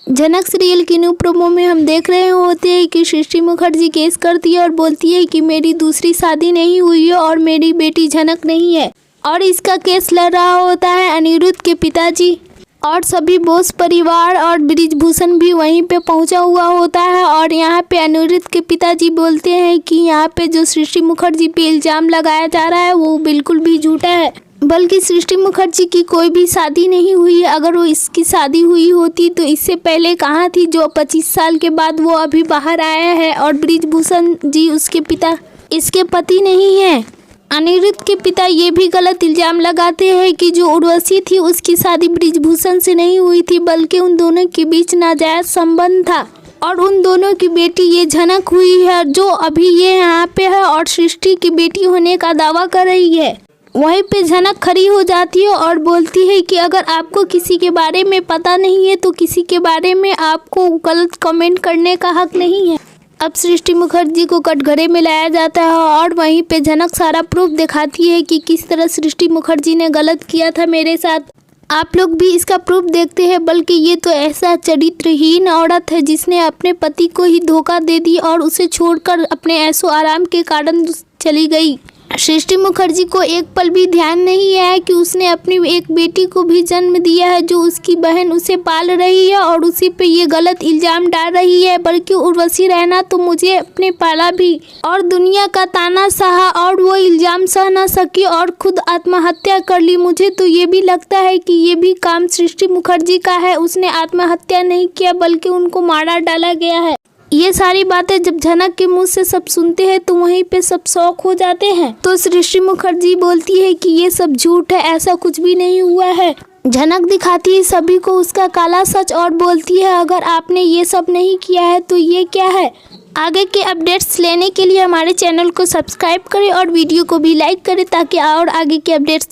झनक सीरियल की new promo में हम देख रहे होते हैं कि सृष्टि मुखर्जी केस करती है और बोलती है कि मेरी दूसरी शादी नहीं हुई है और मेरी बेटी झनक नहीं है। और इसका केस लड़ रहा होता है अनिरुद्ध के पिताजी और सभी बोस परिवार और ब्रिजभूषण भी वहीं पे पहुंचा हुआ होता है। और यहाँ पे अनिरुद्ध के पिताजी बोलते हैं कि यहाँ पे जो सृष्टि मुखर्जी पे इल्ज़ाम लगाया जा रहा है वो बिल्कुल भी झूठा है, बल्कि सृष्टि मुखर्जी की कोई भी शादी नहीं हुई है। अगर वो इसकी शादी हुई होती तो इससे पहले कहाँ थी, जो 25 साल के बाद वो अभी बाहर आया है। और ब्रिजभूषण जी उसके पिता इसके पति नहीं है। अनिरुद्ध के पिता ये भी गलत इल्ज़ाम लगाते हैं कि जो उर्वशी थी उसकी शादी ब्रिजभूषण से नहीं हुई थी, बल्कि उन दोनों के बीच नाजायज संबंध था और उन दोनों की बेटी ये झनक हुई है, जो अभी ये यहाँ पे है और सृष्टि की बेटी होने का दावा कर रही है। वहीं पे झनक खड़ी हो जाती है और बोलती है कि अगर आपको किसी के बारे में पता नहीं है तो किसी के बारे में आपको गलत कमेंट करने का हक नहीं है। अब सृष्टि मुखर्जी को कटघरे में लाया जाता है और वहीं पे झनक सारा प्रूफ दिखाती है कि किस तरह सृष्टि मुखर्जी ने गलत किया था मेरे साथ। आप लोग भी इसका प्रूफ देखते हैं, बल्कि ये तो ऐसा चरित्रहीन औरत है जिसने अपने पति को ही धोखा दे दी और उसे छोड़कर अपने ऐशो आराम के कारण चली गई। सृष्टि मुखर्जी को एक पल भी ध्यान नहीं है कि उसने अपनी एक बेटी को भी जन्म दिया है जो उसकी बहन उसे पाल रही है और उसी पे ये गलत इल्ज़ाम डाल रही है। बल्कि उर्वशी रहना तो मुझे अपने पाला भी और दुनिया का ताना सहा और वो इल्ज़ाम सह ना सकी और खुद आत्महत्या कर ली। मुझे तो ये भी लगता है कि ये भी काम सृष्टि मुखर्जी का है। उसने आत्महत्या नहीं किया बल्कि उनको मारा डाला गया है। ये सारी बातें जब झनक के मुंह से सब सुनते हैं तो वहीं पे सब शौक हो जाते हैं। तो सृष्टि मुखर्जी बोलती है कि ये सब झूठ है, ऐसा कुछ भी नहीं हुआ है। झनक दिखाती है सभी को उसका काला सच और बोलती है अगर आपने ये सब नहीं किया है तो ये क्या है। आगे के अपडेट्स लेने के लिए हमारे चैनल को सब्सक्राइब करें और वीडियो को भी लाइक करें ताकि और आगे के अपडेट्स